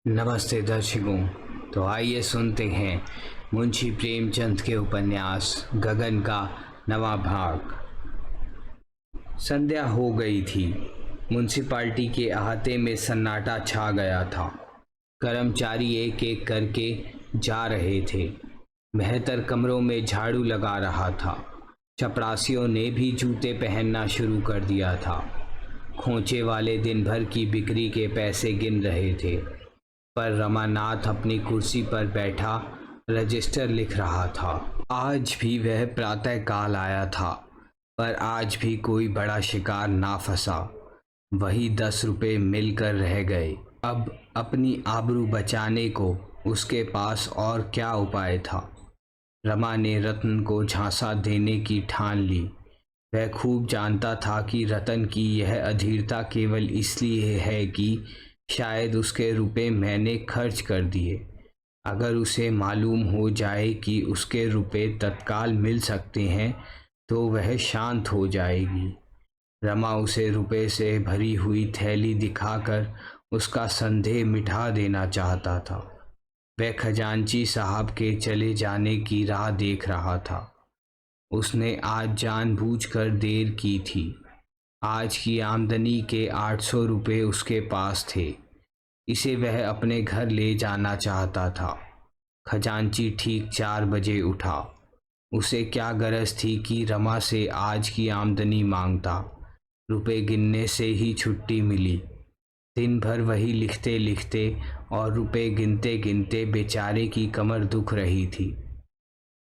नमस्ते दर्शकों। तो आइए सुनते हैं मुंशी प्रेमचंद के उपन्यास गगन का नवा भाग। संध्या हो गई थी। म्युनिसिपालिटी के अहाते में सन्नाटा छा गया था। कर्मचारी एक एक करके जा रहे थे। बेहतर कमरों में झाड़ू लगा रहा था। चपरासियों ने भी जूते पहनना शुरू कर दिया था। खोंचे वाले दिन भर की बिक्री के पैसे गिन रहे थे, पर रमानाथ अपनी कुर्सी पर बैठा रजिस्टर लिख रहा था। आज भी वह प्रातः काल आया था, पर आज भी कोई बड़ा शिकार ना फंसा। वही 10 रुपये मिलकर रह गए। अब अपनी आबरू बचाने को उसके पास और क्या उपाय था। रमा ने रतन को झांसा देने की ठान ली। वह खूब जानता था कि रतन की यह अधीरता केवल इसलिए है कि शायद उसके रुपए मैंने खर्च कर दिए। अगर उसे मालूम हो जाए कि उसके रुपए तत्काल मिल सकते हैं तो वह शांत हो जाएगी। रमा उसे रुपए से भरी हुई थैली दिखाकर उसका संदेह मिटा देना चाहता था। वह खजांची साहब के चले जाने की राह देख रहा था। उसने आज जानबूझकर देर की थी। आज की आमदनी के 800 रुपये उसके पास थे। इसे वह अपने घर ले जाना चाहता था। खजांची ठीक 4 बजे उठा। उसे क्या गरज थी कि रमा से आज की आमदनी मांगता। रुपए गिनने से ही छुट्टी मिली। दिन भर वही लिखते लिखते और रुपए गिनते गिनते बेचारे की कमर दुख रही थी।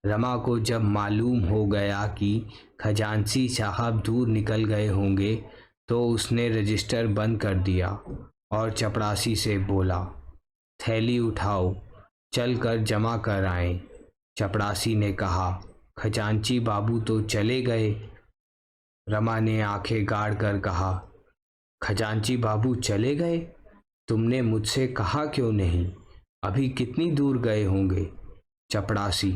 रमा को जब मालूम हो गया कि खजांची साहब दूर निकल गए होंगे तो उसने रजिस्टर बंद कर दिया और चपरासी से बोला, थैली उठाओ, चल कर जमा कर आए। चपरासी ने कहा, खजांची बाबू तो चले गए। रमा ने आंखें गाड़ कर कहा, खजांची बाबू चले गए? तुमने मुझसे कहा क्यों नहीं? अभी कितनी दूर गए होंगे? चपरासी,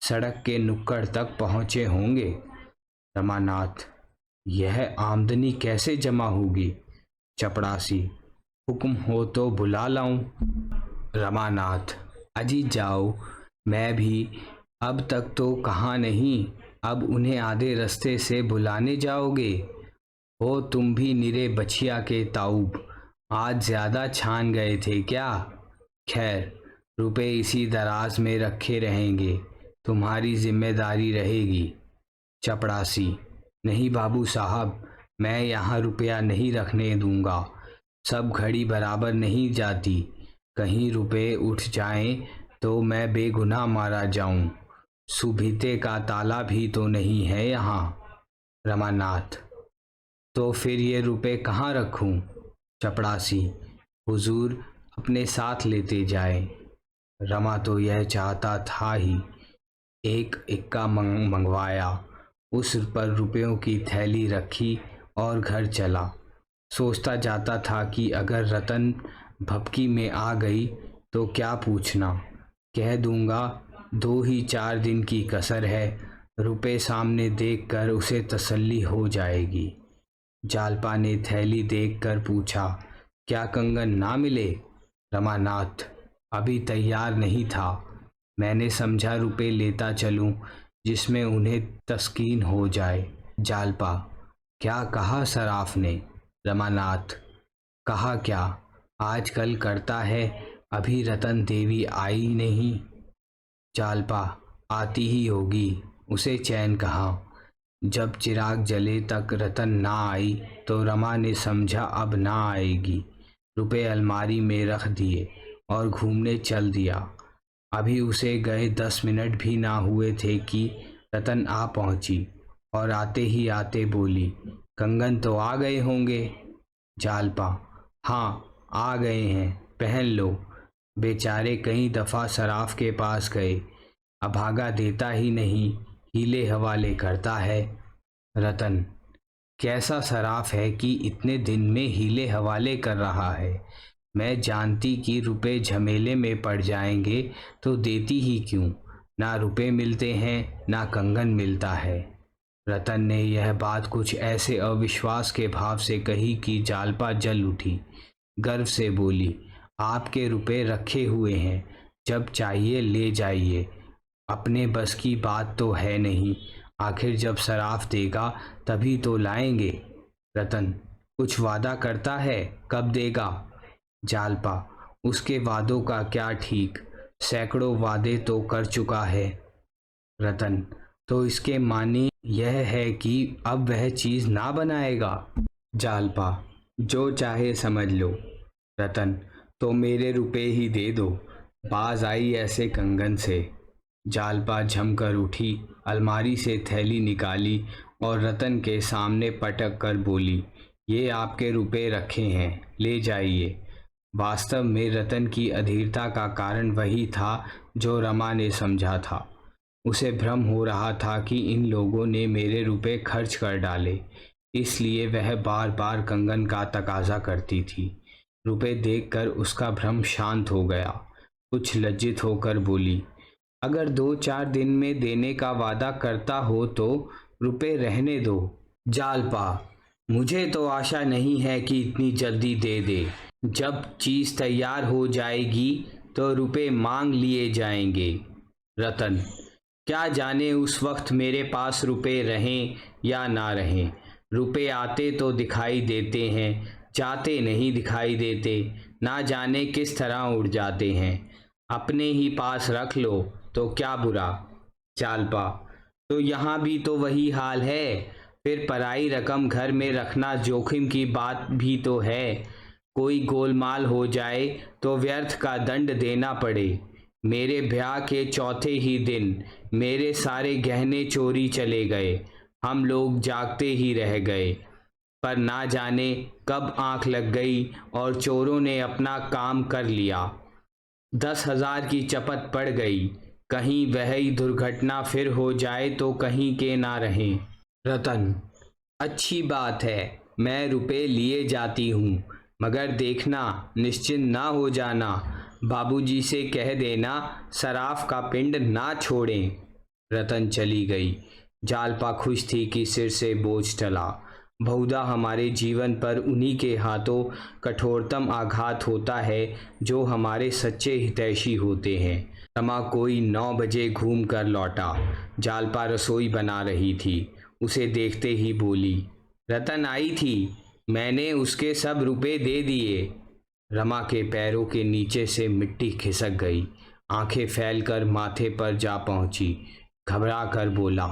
सड़क के नुक्कड़ तक पहुंचे होंगे। रमानाथ, यह आमदनी कैसे जमा होगी? चपरासी, हुक्म हो तो बुला लाऊं? रमानाथ, अजी जाओ, मैं भी अब तक तो कहा नहीं, अब उन्हें आधे रास्ते से बुलाने जाओगे? हो तुम भी निरे बछिया के ताऊब, आज ज्यादा छान गए थे क्या? खैर, रुपए इसी दराज में रखे रहेंगे, तुम्हारी जिम्मेदारी रहेगी। चपड़ासी, नहीं बाबू साहब, मैं यहाँ रुपया नहीं रखने दूंगा। सब घड़ी बराबर नहीं जाती। कहीं रुपए उठ जाएं तो मैं बेगुनाह मारा जाऊं। सुबीते का ताला भी तो नहीं है यहाँ। रमानाथ, तो फिर ये रुपए कहाँ रखूं? चपड़ासी, हुजूर अपने साथ लेते जाए। रमा तो यह चाहता था ही। एक इक्का मंगवाया, उस पर रुपयों की थैली रखी और घर चला। सोचता जाता था कि अगर रतन भपकी में आ गई तो क्या पूछना। कह दूंगा 2 ही 4 दिन की कसर है। रुपए सामने देखकर उसे तसल्ली हो जाएगी। जालपा ने थैली देखकर पूछा, क्या कंगन ना मिले? रमानाथ, अभी तैयार नहीं था। मैंने समझा रुपए लेता चलूं जिसमें उन्हें तस्कीन हो जाए। जालपा, क्या कहा सराफ ने? रमानाथ, कहा क्या, आजकल करता है, अभी रतन देवी आई नहीं। जालपा, आती ही होगी, उसे चैन कहाँ। जब चिराग जले तक रतन ना आई तो रमा ने समझा अब ना आएगी। रुपए अलमारी में रख दिए और घूमने चल दिया। अभी उसे गए 10 मिनट भी ना हुए थे कि रतन आ पहुंची और आते ही आते बोली, कंगन तो आ गए होंगे। जालपा, हाँ आ गए हैं, पहन लो। बेचारे कई दफा सराफ के पास गए, अभागा देता ही नहीं, हीले हवाले करता है। रतन, कैसा सराफ है कि इतने दिन में हीले हवाले कर रहा है? मैं जानती कि रुपए झमेले में पड़ जाएंगे तो देती ही क्यों। ना रुपए मिलते हैं ना कंगन मिलता है। रतन ने यह बात कुछ ऐसे अविश्वास के भाव से कही कि जालपा जल उठी। गर्व से बोली, आपके रुपए रखे हुए हैं, जब चाहिए ले जाइए। अपने बस की बात तो है नहीं, आखिर जब सराफ देगा तभी तो लाएंगे। रतन, कुछ वादा करता है, कब देगा? जालपा, उसके वादों का क्या ठीक, सैकड़ों वादे तो कर चुका है। रतन, तो इसके माने यह है कि अब वह चीज ना बनाएगा? जालपा, जो चाहे समझ लो। रतन, तो मेरे रुपए ही दे दो, बाज आई ऐसे कंगन से। जालपा झमकर उठी, अलमारी से थैली निकाली और रतन के सामने पटक कर बोली, ये आपके रुपए रखे हैं, ले जाइए। वास्तव में रतन की अधीरता का कारण वही था जो रमा ने समझा था। उसे भ्रम हो रहा था कि इन लोगों ने मेरे रुपए खर्च कर डाले, इसलिए वह बार बार कंगन का तकाजा करती थी। रुपए देखकर उसका भ्रम शांत हो गया। कुछ लज्जित होकर बोली, अगर 2-4 दिन में देने का वादा करता हो तो रुपए रहने दो। जालपा, मुझे तो आशा नहीं है कि इतनी जल्दी दे दे। जब चीज तैयार हो जाएगी तो रुपए मांग लिए जाएंगे। रतन, क्या जाने उस वक्त मेरे पास रुपए रहें या ना रहें। रुपए आते तो दिखाई देते हैं, जाते नहीं दिखाई देते, ना जाने किस तरह उड़ जाते हैं। अपने ही पास रख लो तो क्या बुरा। जालपा, तो यहाँ भी तो वही हाल है, फिर पराई रकम घर में रखना जोखिम की बात भी तो है। कोई गोलमाल हो जाए तो व्यर्थ का दंड देना पड़े। मेरे ब्याह के चौथे ही दिन मेरे सारे गहने चोरी चले गए, हम लोग जागते ही रह गए। पर ना जाने कब आंख लग गई और चोरों ने अपना काम कर लिया। 10,000 की चपत पड़ गई, कहीं वह ही दुर्घटना फिर हो जाए तो कहीं के ना रहें। रतन, अच्छी बात है, मैं रुपए लिए जाती हूँ, मगर देखना निश्चिंत ना हो जाना। बाबूजी से कह देना सराफ का पिंड ना छोड़ें। रतन चली गई। जालपा खुश थी कि सिर से बोझ टला। बहुधा हमारे जीवन पर उन्हीं के हाथों कठोरतम आघात होता है जो हमारे सच्चे हितैषी होते हैं। रमा कोई 9 बजे घूम कर लौटा। जालपा रसोई बना रही थी, उसे देखते ही बोली, रतन आई थी, मैंने उसके सब रुपए दे दिए। रमा के पैरों के नीचे से मिट्टी खिसक गई, आंखें फैलकर माथे पर जा पहुंची। घबरा कर बोला,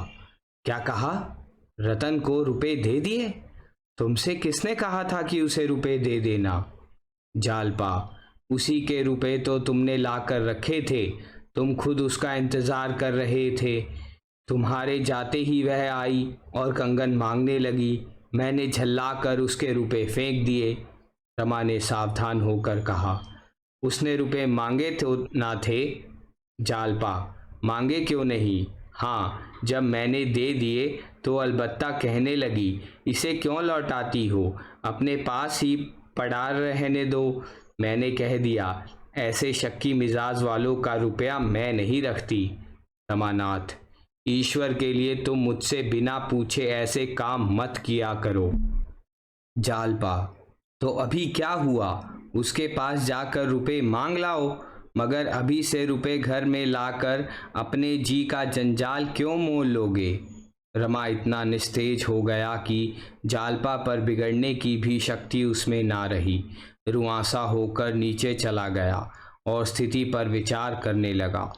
क्या कहा? रतन को रुपए दे दिए? तुमसे किसने कहा था कि उसे रुपए दे देना? जालपा, उसी के रुपए तो तुमने ला कर रखे थे, तुम खुद उसका इंतजार कर रहे थे। तुम्हारे जाते ही वह आई और कंगन मांगने लगी, मैंने झल्ला कर उसके रुपए फेंक दिए। रमा ने सावधान होकर कहा, उसने रुपए मांगे तो ना थे? जालपा, मांगे क्यों नहीं, हाँ, जब मैंने दे दिए तो अलबत्ता कहने लगी, इसे क्यों लौटाती हो, अपने पास ही पड़ा रहने दो। मैंने कह दिया, ऐसे शक्की मिजाज वालों का रुपया मैं नहीं रखती। रमानाथ, ईश्वर के लिए तुम मुझसे बिना पूछे ऐसे काम मत किया करो। जालपा, तो अभी क्या हुआ, उसके पास जाकर रुपए मांग लाओ, मगर अभी से रुपए घर में लाकर अपने जी का जंजाल क्यों मोल लोगे? रमा इतना निस्तेज हो गया कि जालपा पर बिगड़ने की भी शक्ति उसमें ना रही। रुआंसा होकर नीचे चला गया और स्थिति पर विचार करने लगा।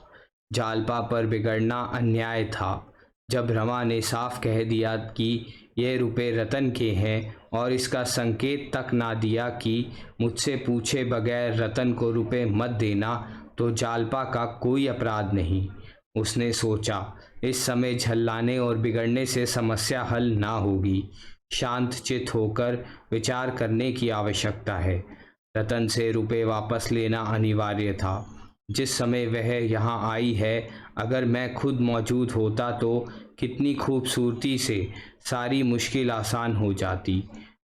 जालपा पर बिगड़ना अन्याय था। जब रमा ने साफ कह दिया कि ये रुपए रतन के हैं और इसका संकेत तक ना दिया कि मुझसे पूछे बगैर रतन को रुपए मत देना, तो जालपा का कोई अपराध नहीं। उसने सोचा, इस समय झल्लाने और बिगड़ने से समस्या हल ना होगी। शांत चित होकर विचार करने की आवश्यकता है। रतन से रुपए वापस लेना अनिवार्य था। जिस समय वह यहाँ आई है, अगर मैं खुद मौजूद होता तो कितनी खूबसूरती से सारी मुश्किल आसान हो जाती।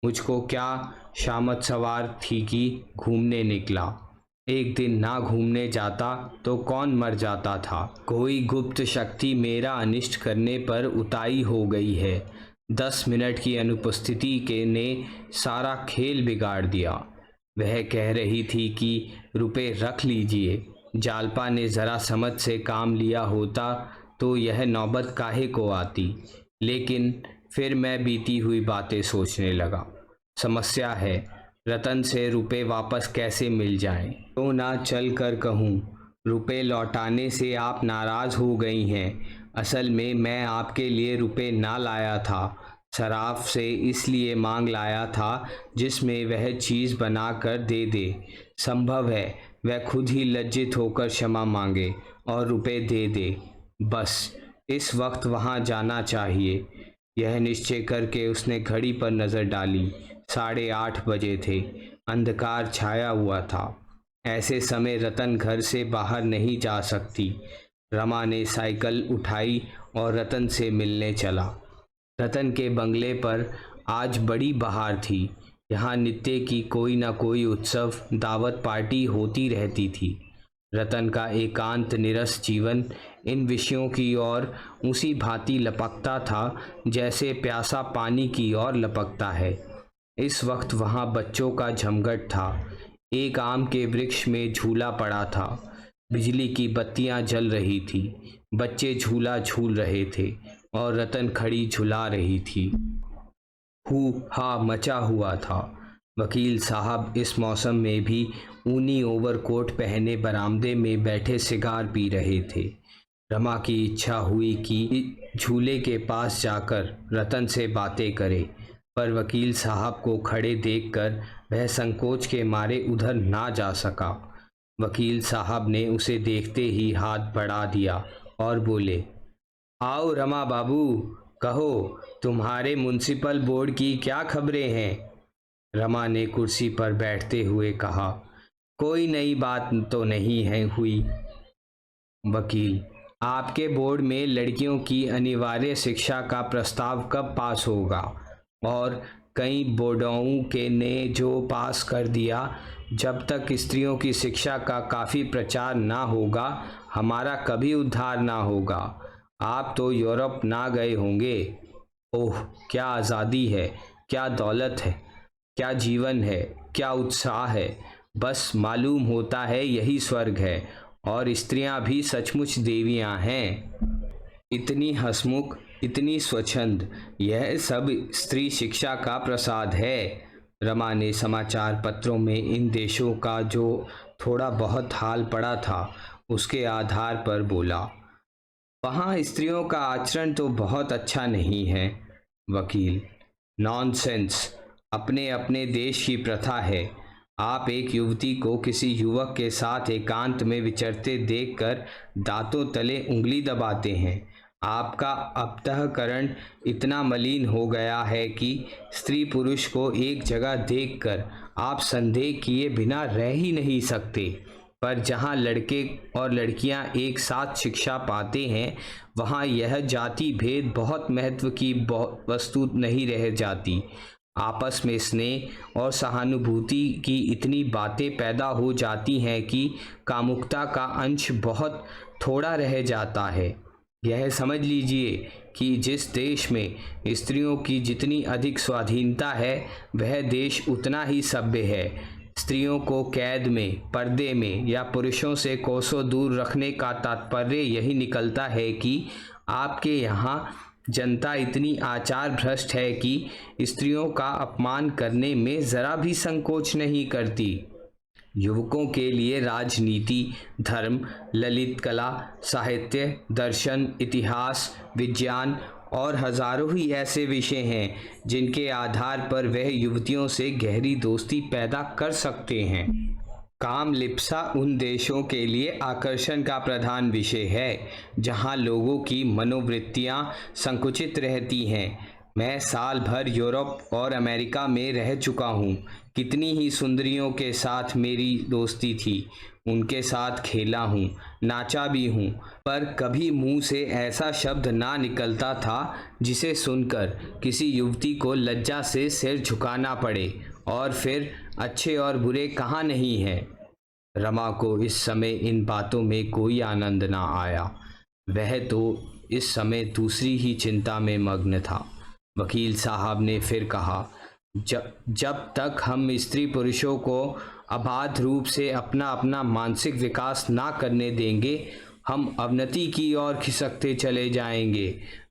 मुझको क्या शामत सवार थी कि घूमने निकला। एक दिन ना घूमने जाता तो कौन मर जाता था। कोई गुप्त शक्ति मेरा अनिष्ट करने पर उताई हो गई है। 10 मिनट की अनुपस्थिति के ने सारा खेल बिगाड़ दिया। वह कह रही थी कि रुपए रख लीजिए। जालपा ने ज़रा समझ से काम लिया होता तो यह नौबत काहे को आती। लेकिन फिर मैं बीती हुई बातें सोचने लगा। समस्या है, रतन से रुपए वापस कैसे मिल जाएं। तो ना चल कर कहूँ, रुपए लौटाने से आप नाराज़ हो गई हैं। असल में मैं आपके लिए रुपए ना लाया था, सराफ से इसलिए मांग लाया था जिसमें वह चीज़ बना कर दे दे। संभव है वह खुद ही लज्जित होकर क्षमा मांगे और रुपए दे दे। बस इस वक्त वहाँ जाना चाहिए। यह निश्चय करके उसने घड़ी पर नज़र डाली। 8:30 बजे थे। अंधकार छाया हुआ था। ऐसे समय रतन घर से बाहर नहीं जा सकती। रमा ने साइकिल उठाई और रतन से मिलने चला। रतन के बंगले पर आज बड़ी बहार थी। यहाँ नित्य की कोई न कोई उत्सव, दावत, पार्टी होती रहती थी। रतन का एकांत निरस जीवन इन विषयों की ओर उसी भांति लपकता था जैसे प्यासा पानी की ओर लपकता है। इस वक्त वहाँ बच्चों का जमघट था। एक आम के वृक्ष में झूला पड़ा था। बिजली की बत्तियां जल रही थी। बच्चे झूला झूल रहे थे और रतन खड़ी झुला रही थी। हू हा मचा हुआ था। वकील साहब इस मौसम में भी ऊनी ओवरकोट पहने बरामदे में बैठे सिगार पी रहे थे। रमा की इच्छा हुई कि झूले के पास जाकर रतन से बातें करे, पर वकील साहब को खड़े देखकर वह संकोच के मारे उधर ना जा सका। वकील साहब ने उसे देखते ही हाथ बढ़ा दिया और बोले, आओ रमा बाबू, कहो तुम्हारे म्युनिसिपल बोर्ड की क्या खबरें हैं। रमा ने कुर्सी पर बैठते हुए कहा, कोई नई बात तो नहीं है हुई। वकील, आपके बोर्ड में लड़कियों की अनिवार्य शिक्षा का प्रस्ताव कब पास होगा? और कई बोर्डों के ने जो पास कर दिया। जब तक स्त्रियों की शिक्षा का काफ़ी प्रचार ना होगा, हमारा कभी उद्धार ना होगा। आप तो यूरोप ना गए होंगे। ओह, क्या आज़ादी है, क्या दौलत है, क्या जीवन है, क्या उत्साह है। बस मालूम होता है यही स्वर्ग है। और स्त्रियां भी सचमुच देवियां हैं। इतनी हंसमुख, इतनी स्वच्छंद, यह सब स्त्री शिक्षा का प्रसाद है। रमा ने समाचार पत्रों में इन देशों का जो थोड़ा बहुत हाल पड़ा था उसके आधार पर बोला। वहाँ स्त्रियों का आचरण तो बहुत अच्छा नहीं है। वकील, नॉनसेंस, अपने अपने देश की प्रथा है। आप एक युवती को किसी युवक के साथ एकांत में विचरते देखकर दांतों तले उंगली दबाते हैं। आपका अंतःकरण इतना मलिन हो गया है कि स्त्री पुरुष को एक जगह देखकर आप संदेह किए बिना रह ही नहीं सकते। पर जहाँ लड़के और लड़कियाँ एक साथ शिक्षा पाते हैं, वहाँ यह जाति भेद बहुत महत्व की वस्तु नहीं रह जाती। आपस में स्नेह और सहानुभूति की इतनी बातें पैदा हो जाती हैं कि कामुकता का अंश बहुत थोड़ा रह जाता है। यह समझ लीजिए कि जिस देश में स्त्रियों की जितनी अधिक स्वाधीनता है, वह देश उतना ही सभ्य है। स्त्रियों को कैद में, पर्दे में या पुरुषों से कोसों दूर रखने का तात्पर्य यही निकलता है कि आपके यहाँ जनता इतनी आचार भ्रष्ट है कि स्त्रियों का अपमान करने में ज़रा भी संकोच नहीं करती। युवकों के लिए राजनीति, धर्म, ललित कला, साहित्य, दर्शन, इतिहास, विज्ञान और हजारों ही ऐसे विषय हैं जिनके आधार पर वह युवतियों से गहरी दोस्ती पैदा कर सकते हैं। काम लिप्सा उन देशों के लिए आकर्षण का प्रधान विषय है जहां लोगों की मनोवृत्तियां संकुचित रहती हैं। मैं साल भर यूरोप और अमेरिका में रह चुका हूँ। कितनी ही सुंदरियों के साथ मेरी दोस्ती थी। उनके साथ खेला हूँ, नाचा भी हूँ, पर कभी मुंह से ऐसा शब्द ना निकलता था जिसे सुनकर किसी युवती को लज्जा से सिर झुकाना पड़े। और फिर अच्छे और बुरे कहाँ नहीं हैं। रमा को इस समय इन बातों में कोई आनंद ना आया। वह तो इस समय दूसरी ही चिंता में मग्न था। वकील साहब ने फिर कहा, जब तक हम स्त्री पुरुषों को अबाध रूप से अपना अपना मानसिक विकास ना करने देंगे, हम अवनति की ओर खिसकते चले जाएंगे।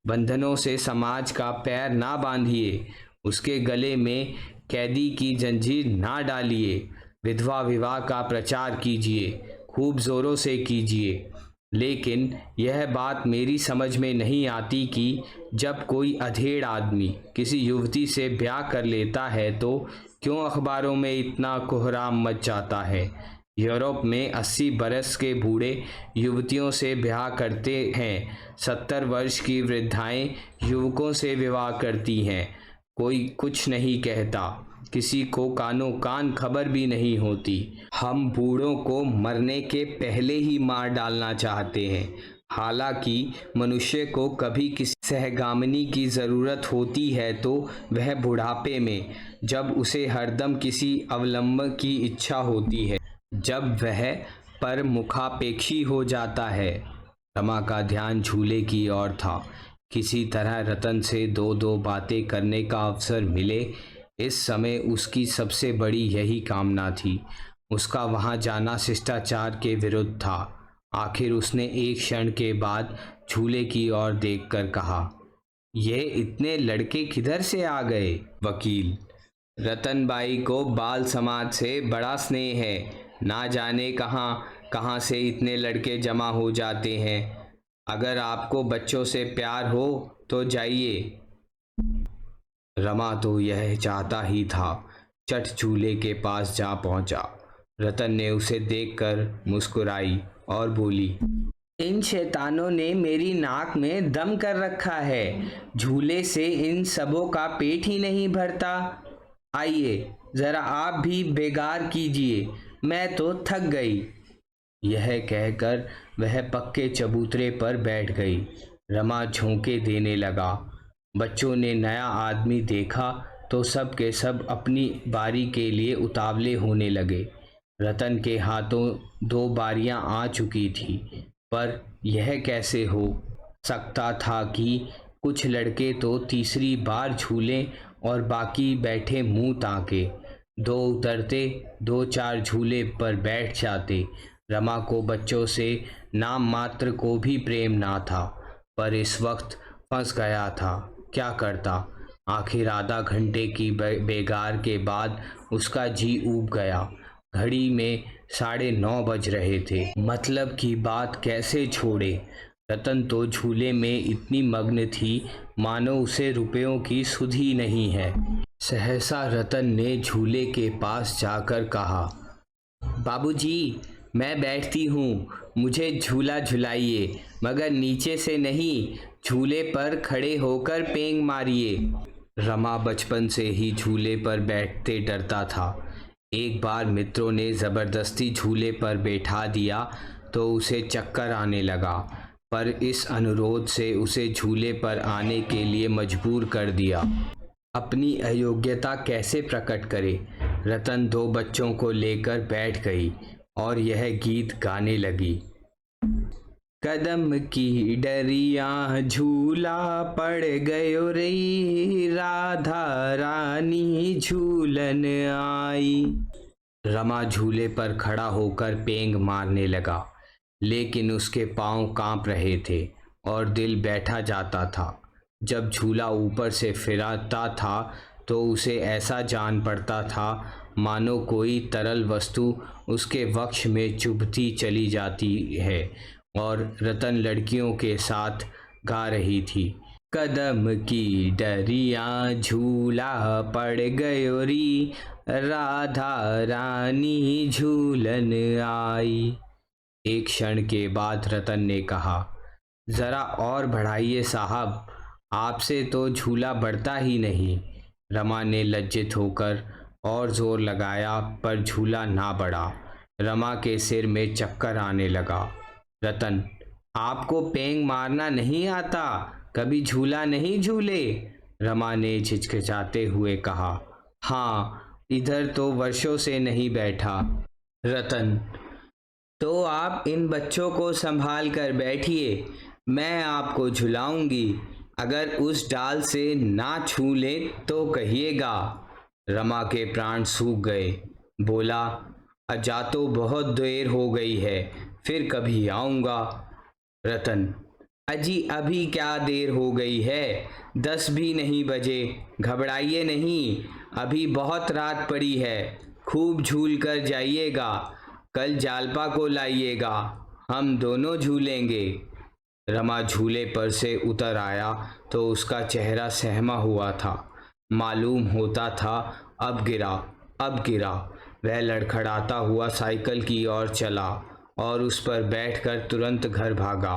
बंधनों से समाज का पैर ना बांधिए, उसके गले में कैदी की जंजीर ना डालिए। विधवा विवाह का प्रचार कीजिए, खूब जोरों से कीजिए, लेकिन यह बात मेरी समझ में नहीं आती कि जब कोई अधेड़ आदमी किसी युवती से ब्याह कर लेता है तो क्यों अखबारों में इतना कोहराम मच जाता है। यूरोप में 80 बरस के बूढ़े युवतियों से ब्याह करते हैं, 70 वर्ष की वृद्धाएं युवकों से विवाह करती हैं। कोई कुछ नहीं कहता, किसी को कानों कान खबर भी नहीं होती। हम बूढ़ों को मरने के पहले ही मार डालना चाहते हैं। हालांकि मनुष्य को कभी किसी सहगामिनी की ज़रूरत होती है तो वह बुढ़ापे में, जब उसे हरदम किसी अवलंबन की इच्छा होती है, जब वह परमुखापेक्षी हो जाता है। रमा का ध्यान झूले की ओर था। किसी तरह रतन से दो दो बातें करने का अवसर मिले, इस समय उसकी सबसे बड़ी यही कामना थी। उसका वहां जाना शिष्टाचार के विरुद्ध था। आखिर उसने एक क्षण के बाद झूले की ओर देखकर कहा, यह इतने लड़के किधर से आ गए? वकील, रतनबाई को बाल समाज से बड़ा स्नेह है, ना जाने कहाँ कहाँ से इतने लड़के जमा हो जाते हैं। अगर आपको बच्चों से प्यार हो तो जाइए। रमा तो यह चाहता ही था। चट झूले के पास जा पहुंचा। रतन ने उसे देखकर मुस्कुराई और बोली, इन शैतानों ने मेरी नाक में दम कर रखा है। झूले से इन सबों का पेट ही नहीं भरता। आइए जरा आप भी बेगार कीजिए, मैं तो थक गई। यह कहकर वह पक्के चबूतरे पर बैठ गई। रमा झोंके देने लगा। बच्चों ने नया आदमी देखा तो सब के सब अपनी बारी के लिए उतावले होने लगे। रतन के हाथों 2 बारियां आ चुकी थी, पर यह कैसे हो सकता था कि कुछ लड़के तो तीसरी बार झूले और बाकी बैठे मुंह ताके। 2 उतरते, 2-4 झूले पर बैठ जाते। रमा को बच्चों से नाम मात्र को भी प्रेम ना था, पर इस वक्त फंस गया था। क्या करता? आखिर आधा घंटे की बेगार के बाद उसका जी ऊब गया। घड़ी में 9:30 बज रहे थे। मतलब की बात कैसे छोड़े? रतन तो झूले में इतनी मग्न थी मानो उसे रुपयों की सुध ही नहीं है। सहसा रतन ने झूले के पास जाकर कहा, बाबूजी, मैं बैठती हूँ, मुझे झूला झुलाइए, मगर नीचे से नहीं, झूले पर खड़े होकर पेंग मारिए। रमा बचपन से ही झूले पर बैठते डरता था। एक बार मित्रों ने ज़बरदस्ती झूले पर बैठा दिया तो उसे चक्कर आने लगा, पर इस अनुरोध से उसे झूले पर आने के लिए मजबूर कर दिया। अपनी अयोग्यता कैसे प्रकट करे? रतन 2 बच्चों को लेकर बैठ गई और यह गीत गाने लगी। कदम की डरिया झूला पड़ गयो रे, राधा रानी झूलन आई। रमा झूले पर खड़ा होकर पेंग मारने लगा, लेकिन उसके पांव कांप रहे थे और दिल बैठा जाता था। जब झूला ऊपर से फिरता था तो उसे ऐसा जान पड़ता था मानो कोई तरल वस्तु उसके वक्ष में चुभती चली जाती है। और रतन लड़कियों के साथ गा रही थी, कदम की डरिया झूला पड़ गयो री, राधा रानी झूलन आई। एक क्षण के बाद रतन ने कहा, जरा और बढ़ाइए साहब, आपसे तो झूला बढ़ता ही नहीं। रमा ने लज्जित होकर और जोर लगाया, पर झूला ना बढ़ा। रमा के सिर में चक्कर आने लगा। रतन, आपको पेंग मारना नहीं आता? कभी झूला नहीं झूले? रमा ने झिझकिचाते हुए कहा। हाँ, इधर तो वर्षों से नहीं बैठा। रतन, तो आप इन बच्चों को संभाल कर बैठिए, मैं आपको झुलाऊंगी। अगर उस डाल से ना छू ले तो कहिएगा। रमा के प्राण सूख गए। बोला, अजा तो बहुत देर हो गई है, फिर कभी आऊँगा। रतन, अजी अभी क्या देर हो गई है, 10 भी नहीं बजे। घबराइए नहीं, अभी बहुत रात पड़ी है। खूब झूल कर जाइएगा, कल जालपा को लाइएगा, हम दोनों झूलेंगे। रमा झूले पर से उतर आया तो उसका चेहरा सहमा हुआ था। मालूम होता था अब गिरा, अब गिरा। वह लड़खड़ाता हुआ साइकिल की ओर चला और उस पर बैठकर तुरंत घर भागा।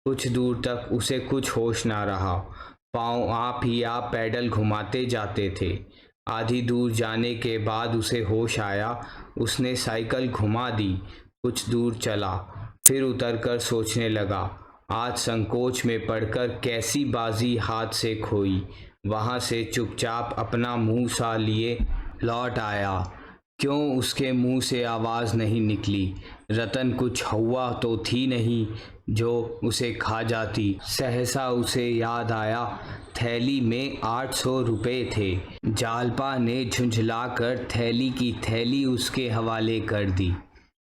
कुछ दूर तक उसे कुछ होश ना रहा। पाँव आप ही आप पैडल घुमाते जाते थे। आधी दूर जाने के बाद उसे होश आया। उसने साइकिल घुमा दी। कुछ दूर चला, फिर उतरकर सोचने लगा, आज संकोच में पड़कर कैसी बाजी हाथ से खोई। वहां से चुपचाप अपना मुंह सा लिए लौट आया। क्यों उसके मुंह से आवाज़ नहीं निकली? रतन कुछ हौवा तो थी नहीं जो उसे खा जाती। सहसा उसे याद आया, थैली में 800 रुपये थे। जालपा ने झुंझलाकर थैली की थैली उसके हवाले कर दी।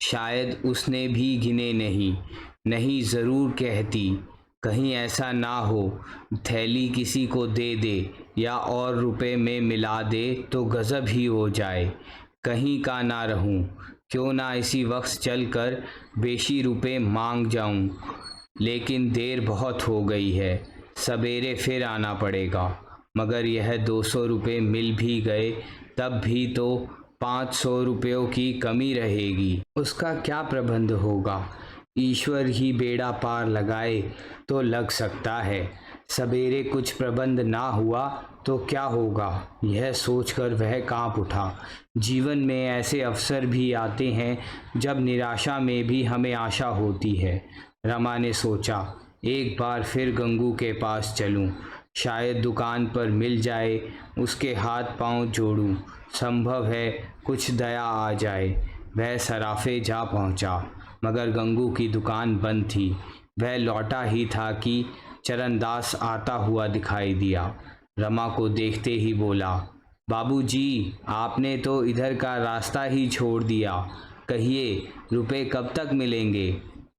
शायद उसने भी गिने नहीं। नहीं, ज़रूर कहती, कहीं ऐसा ना हो थैली किसी को दे दे या और रुपए में मिला दे तो गज़ब ही हो जाए। कहीं का ना रहूं, क्यों ना इसी वक्त चलकर बेशी रुपए मांग जाऊं। लेकिन देर बहुत हो गई है, सवेरे फिर आना पड़ेगा। मगर यह 200 रुपये मिल भी गए तब भी तो 500 रुपयों की कमी रहेगी। उसका क्या प्रबंध होगा? ईश्वर ही बेड़ा पार लगाए तो लग सकता है। सवेरे कुछ प्रबंध ना हुआ तो क्या होगा, यह सोचकर वह कांप उठा। जीवन में ऐसे अवसर भी आते हैं जब निराशा में भी हमें आशा होती है। रमा ने सोचा, एक बार फिर गंगू के पास चलूं, शायद दुकान पर मिल जाए। उसके हाथ पांव जोड़ूं, संभव है कुछ दया आ जाए। वह सराफे जा पहुंचा, मगर गंगू की दुकान बंद थी। वह लौटा ही था कि चरणदास आता हुआ दिखाई दिया। रमा को देखते ही बोला, बाबूजी, आपने तो इधर का रास्ता ही छोड़ दिया। कहिए, रुपए कब तक मिलेंगे?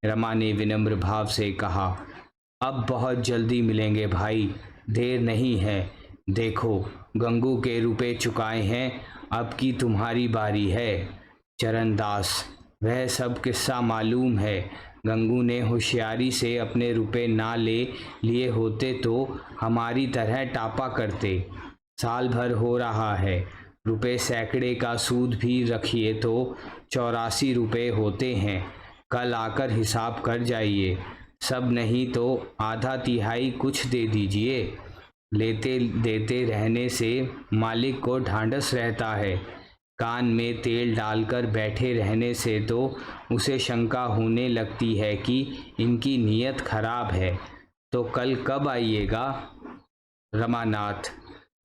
रमा ने विनम्र भाव से कहा, अब बहुत जल्दी मिलेंगे भाई, देर नहीं है। देखो, गंगू के रुपए चुकाए हैं, अब की तुम्हारी बारी है। चरणदास, वह सब किस्सा मालूम है। गंगू ने होशियारी से अपने रुपए ना ले लिए होते तो हमारी तरह टापा करते। साल भर हो रहा है, रुपए सैकड़े का सूद भी रखिए तो 84 रुपये होते हैं। कल आकर हिसाब कर जाइए। सब नहीं तो आधा तिहाई कुछ दे दीजिए। लेते देते रहने से मालिक को ढांढस रहता है। कान में तेल डालकर बैठे रहने से तो उसे शंका होने लगती है कि इनकी नीयत खराब है। तो कल कब आइएगा? रमानाथ,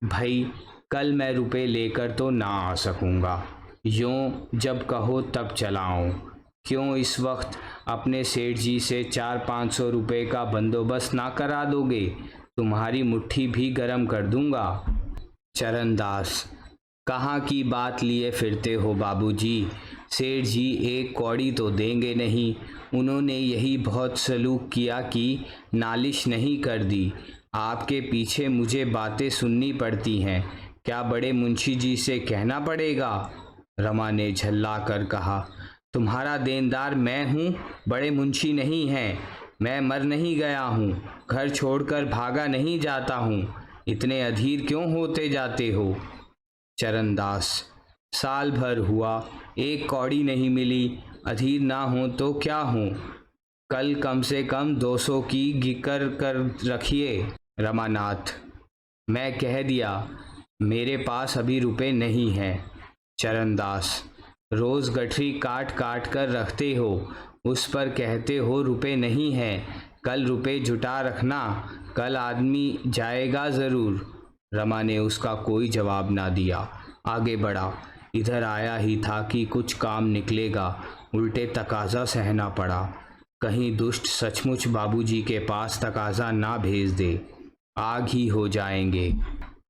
भाई, कल मैं रुपए लेकर तो ना आ सकूंगा। यूँ जब कहो तब चलाऊं। क्यों इस वक्त अपने सेठ जी से 400-500 रुपये का बंदोबस्त ना करा दोगे? तुम्हारी मुट्ठी भी गरम कर दूंगा। चरणदास, कहाँ की बात लिए फिरते हो बाबूजी? सेठ जी एक कौड़ी तो देंगे नहीं। उन्होंने यही बहुत सलूक किया कि नालिश नहीं कर दी। आपके पीछे मुझे बातें सुननी पड़ती हैं, क्या बड़े मुंशी जी से कहना पड़ेगा? रमा ने झल्ला कर कहा, तुम्हारा देनदार मैं हूँ, बड़े मुंशी नहीं हैं। मैं मर नहीं गया हूँ, घर छोड़कर भागा नहीं जाता हूँ। इतने अधीर क्यों होते जाते हो? चरणदास, साल भर हुआ, एक कौड़ी नहीं मिली। अधीर ना हो तो क्या हो, कल कम से कम 200 की गिकर कर रखिए। रमानाथ, मैं कह दिया, मेरे पास अभी रुपए नहीं हैं। चरणदास, रोज गठरी काट काट कर रखते हो, उस पर कहते हो रुपए नहीं हैं। कल रुपए जुटा रखना, कल आदमी जाएगा ज़रूर। रमा ने उसका कोई जवाब ना दिया, आगे बढ़ा। इधर आया ही था कि कुछ काम निकलेगा, उल्टे तकाजा सहना पड़ा। कहीं दुष्ट सचमुच बाबूजी के पास तकाजा ना भेज दे, आग ही हो जाएंगे।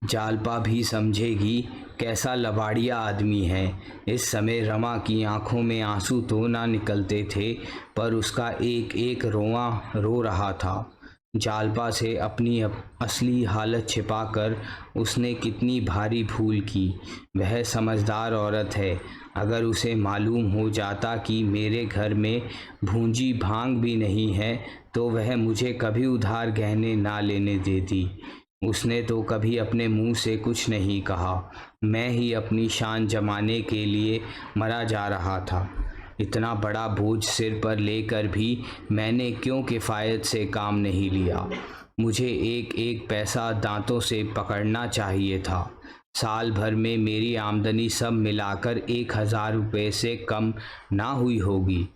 जालपा भी समझेगी कैसा लबाड़िया आदमी है। इस समय रमा की आंखों में आंसू तो ना निकलते थे, पर उसका एक एक रोआ रो रहा था। जालपा से अपनी असली हालत छिपाकर उसने कितनी भारी भूल की। वह समझदार औरत है। अगर उसे मालूम हो जाता कि मेरे घर में भूंजी भांग भी नहीं है तो वह मुझे कभी उधार गहने ना लेने देती। उसने तो कभी अपने मुंह से कुछ नहीं कहा। मैं ही अपनी शान जमाने के लिए मरा जा रहा था। इतना बड़ा बोझ सिर पर लेकर भी मैंने क्यों किफ़ायत से काम नहीं लिया। मुझे एक एक पैसा दांतों से पकड़ना चाहिए था। साल भर में मेरी आमदनी सब मिलाकर 1,000 रुपये से कम ना हुई होगी।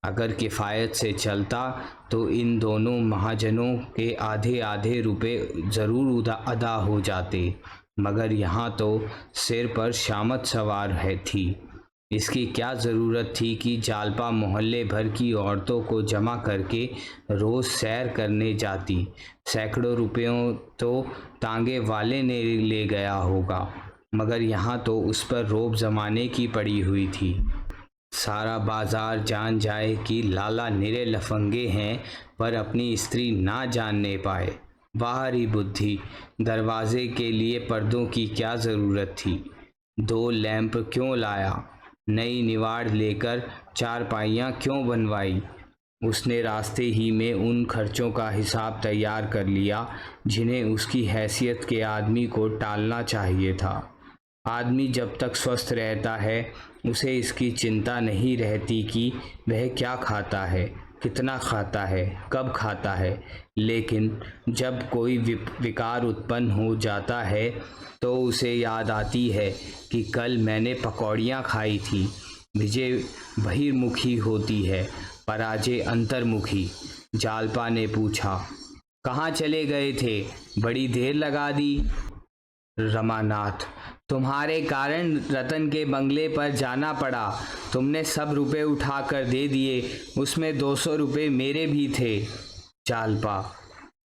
अगर किफ़ायत से चलता तो इन दोनों महाजनों के आधे आधे रुपए ज़रूर अदा हो जाते, मगर यहाँ तो सिर पर शामत सवार है थी। इसकी क्या ज़रूरत थी कि जालपा मोहल्ले भर की औरतों को जमा करके रोज़ सैर करने जाती। सैकड़ों रुपयों तो तांगे वाले ने ले गया होगा, मगर यहाँ तो उस पर रोब जमाने की पड़ी हुई थी। सारा बाजार जान जाए कि लाला निरे लफंगे हैं, पर अपनी स्त्री ना जानने पाए। बाहरी बुद्धि। दरवाजे के लिए पर्दों की क्या ज़रूरत थी? 2 लैंप क्यों लाया? नई निवाड़ लेकर चारपाइयाँ क्यों बनवाई? उसने रास्ते ही में उन खर्चों का हिसाब तैयार कर लिया जिन्हें उसकी हैसियत के आदमी को टालना चाहिए था। आदमी जब तक स्वस्थ रहता है उसे इसकी चिंता नहीं रहती कि वह क्या खाता है, कितना खाता है, कब खाता है। लेकिन जब कोई विकार उत्पन्न हो जाता है तो उसे याद आती है कि कल मैंने पकौड़ियाँ खाई थी। विजय बहिर्मुखी होती है, पराजय अंतर्मुखी। जालपा ने पूछा, कहाँ चले गए थे? बड़ी देर लगा दी। रमानाथ, तुम्हारे कारण रतन के बंगले पर जाना पड़ा। तुमने सब रुपए उठा कर दे दिए, उसमें 200 रुपये मेरे भी थे। जालपा,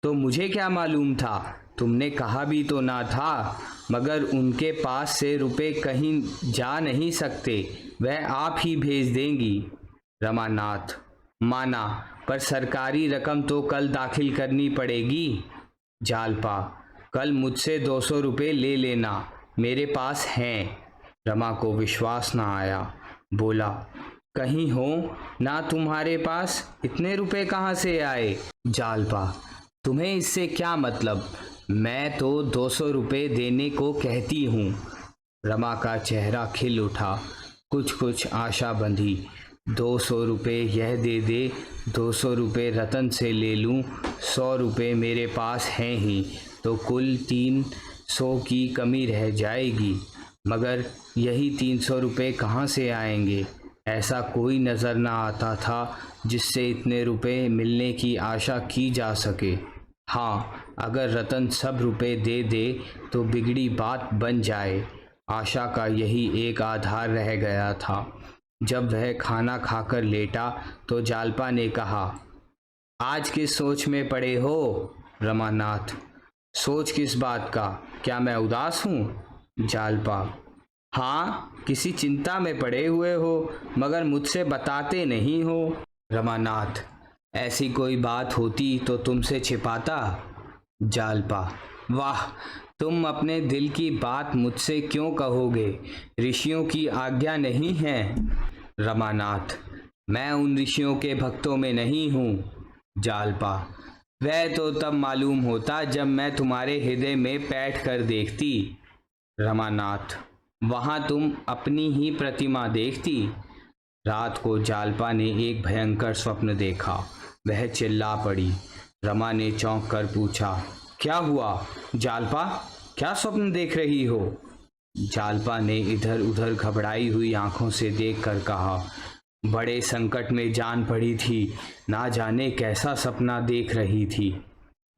तो मुझे क्या मालूम था? तुमने कहा भी तो ना था। मगर उनके पास से रुपए कहीं जा नहीं सकते, वह आप ही भेज देंगी। रमानाथ, माना, पर सरकारी रकम तो कल दाखिल करनी पड़ेगी। जालपा, कल मुझसे 200 रुपये ले लेना, मेरे पास हैं। रमा को विश्वास न आया। बोला, कहीं हो ना तुम्हारे पास? इतने रुपए कहाँ से आए? जालपा, तुम्हें इससे क्या मतलब? मैं तो 200 रुपये देने को कहती हूँ। रमा का चेहरा खिल उठा, कुछ आशा बंधी। 200 रुपये यह दे दे, 200 रुपये रतन से ले लूँ, 100 रुपये मेरे पास हैं ही, तो कुल 300 की कमी रह जाएगी। मगर यही 300 रुपये कहाँ से आएंगे? ऐसा कोई नज़र न आता था जिससे इतने रुपए मिलने की आशा की जा सके। हाँ, अगर रतन सब रुपए दे दे तो बिगड़ी बात बन जाए। आशा का यही एक आधार रह गया था। जब वह खाना खाकर लेटा तो जालपा ने कहा, आज किस सोच में पड़े हो? रमानाथ, सोच किस बात का? क्या मैं उदास हूँ? जालपा, हाँ, किसी चिंता में पड़े हुए हो, मगर मुझसे बताते नहीं हो। रमानाथ, ऐसी कोई बात होती तो तुमसे छिपाता। जालपा, वाह, तुम अपने दिल की बात मुझसे क्यों कहोगे? ऋषियों की आज्ञा नहीं है। रमानाथ, मैं उन ऋषियों के भक्तों में नहीं हूँ। जालपा, वह तो तब मालूम होता जब मैं तुम्हारे हृदय में बैठ कर देखती। रमानाथ, वहाँ तुम अपनी ही प्रतिमा देखती। रात को जालपा ने एक भयंकर स्वप्न देखा। वह चिल्ला पड़ी। रमा ने चौंक कर पूछा, क्या हुआ? जालपा, क्या स्वप्न देख रही हो? जालपा ने इधर उधर घबराई हुई आंखों से देखकर कहा, बड़े संकट में जान पड़ी थी, ना जाने कैसा सपना देख रही थी।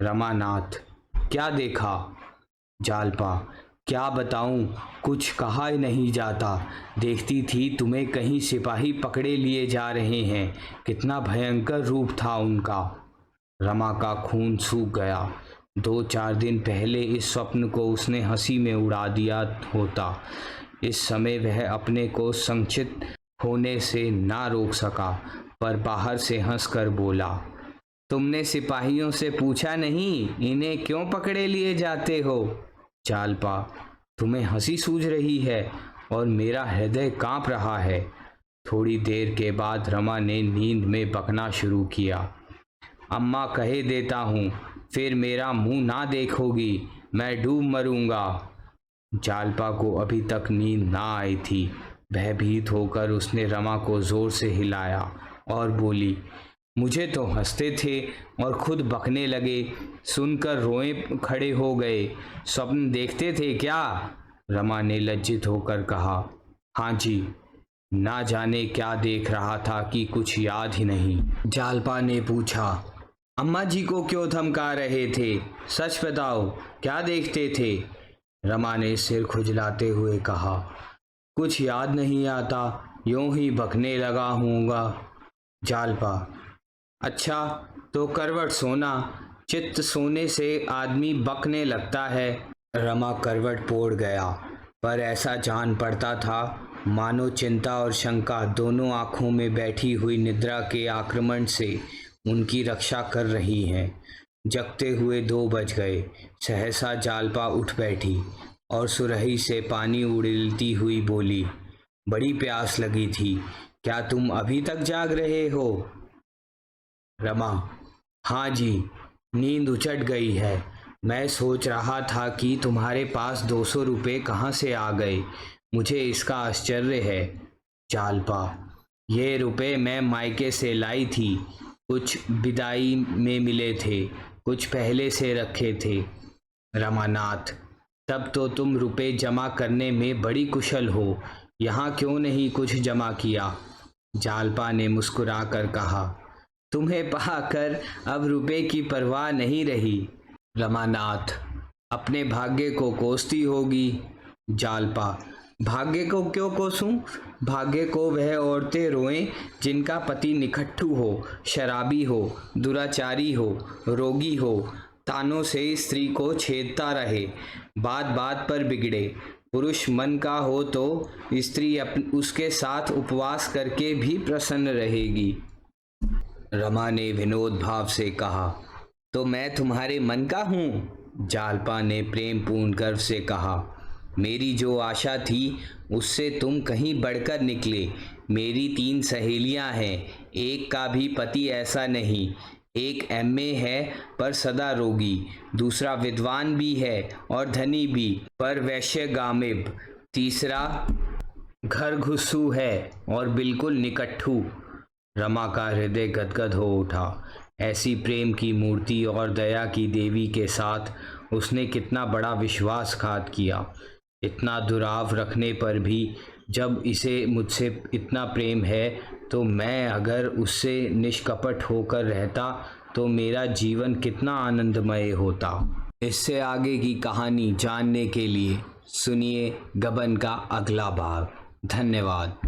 रमानाथ, क्या देखा? जालपा, क्या बताऊं, कुछ कहा ही नहीं जाता। देखती थी तुम्हें कहीं सिपाही पकड़े लिए जा रहे हैं। कितना भयंकर रूप था उनका। रमा का खून सूख गया। 2-4 दिन पहले इस स्वप्न को उसने हंसी में उड़ा दिया होता। इस समय वह अपने को संचित होने से ना रोक सका, पर बाहर से हंसकर बोला, तुमने सिपाहियों से पूछा नहीं इन्हें क्यों पकड़े लिए जाते हो? जालपा, तुम्हें हंसी सूझ रही है और मेरा हृदय कांप रहा है। थोड़ी देर के बाद रमा ने नींद में बकना शुरू किया, अम्मा कहे देता हूँ, फिर मेरा मुंह ना देखोगी, मैं डूब मरूंगा। जालपा को अभी तक नींद ना आई थी। भयभीत होकर उसने रमा को जोर से हिलाया और बोली, मुझे तो हंसते थे और खुद बकने लगे, सुनकर रोए खड़े हो गए। स्वप्न देखते थे क्या? रमा ने लज्जित होकर कहा, हाँ जी, ना जाने क्या देख रहा था कि कुछ याद ही नहीं। जालपा ने पूछा, अम्मा जी को क्यों धमका रहे थे? सच बताओ, क्या देखते थे? रमा ने सिर खुजलाते हुए कहा, कुछ याद नहीं आता, यूं ही बकने लगा हूँगा। जालपा, अच्छा तो करवट सोना, चित्त सोने से आदमी बकने लगता है। रमा करवट पोड़ गया, पर ऐसा जान पड़ता था मानो चिंता और शंका दोनों आंखों में बैठी हुई निद्रा के आक्रमण से उनकी रक्षा कर रही हैं। जगते हुए 2 बज गए। सहसा जालपा उठ बैठी और सुरही से पानी उड़ेलती हुई बोली, बड़ी प्यास लगी थी, क्या तुम अभी तक जाग रहे हो? रमा, हाँ जी, नींद उचट गई है। मैं सोच रहा था कि तुम्हारे पास 200 रुपये कहाँ से आ गए, मुझे इसका आश्चर्य है। जालपा, ये रुपए मैं मायके से लाई थी, कुछ विदाई में मिले थे, कुछ पहले से रखे थे। रमानाथ, तब तो तुम रुपए जमा करने में बड़ी कुशल हो, यहाँ क्यों नहीं कुछ जमा किया? जालपा ने मुस्कुराकर कहा, तुम्हें पाकर अब रुपए की परवाह नहीं रही। रमानाथ, अपने भाग्य को कोसती होगी। जालपा, भाग्य को क्यों कोसूं? भाग्य को वह औरतें रोएं जिनका पति निकट्ठू हो, शराबी हो, दुराचारी हो, रोगी हो, तानों से स्त्री को छेड़ता रहे, बात बात पर बिगड़े। पुरुष मन का हो तो स्त्री उसके साथ उपवास करके भी प्रसन्न रहेगी। रमा ने विनोद भाव से कहा, तो मैं तुम्हारे मन का हूँ? जालपा ने प्रेमपूर्ण गर्व से कहा, मेरी जो आशा थी उससे तुम कहीं बढ़कर निकले। मेरी 3 सहेलियां हैं, एक का भी पति ऐसा नहीं। एक MA है पर सदा रोगी, दूसरा विद्वान भी है और धनी भी पर वैश्यगामिब, तीसरा घर घुस्सू है और बिल्कुल निकट्ठू। रमा का हृदय गदगद हो उठा। ऐसी प्रेम की मूर्ति और दया की देवी के साथ उसने कितना बड़ा विश्वासघात किया। इतना दुराव रखने पर भी जब इसे मुझसे इतना प्रेम है, तो मैं अगर उससे निष्कपट होकर रहता तो मेरा जीवन कितना आनंदमय होता। इससे आगे की कहानी जानने के लिए सुनिए गबन का अगला भाग। धन्यवाद।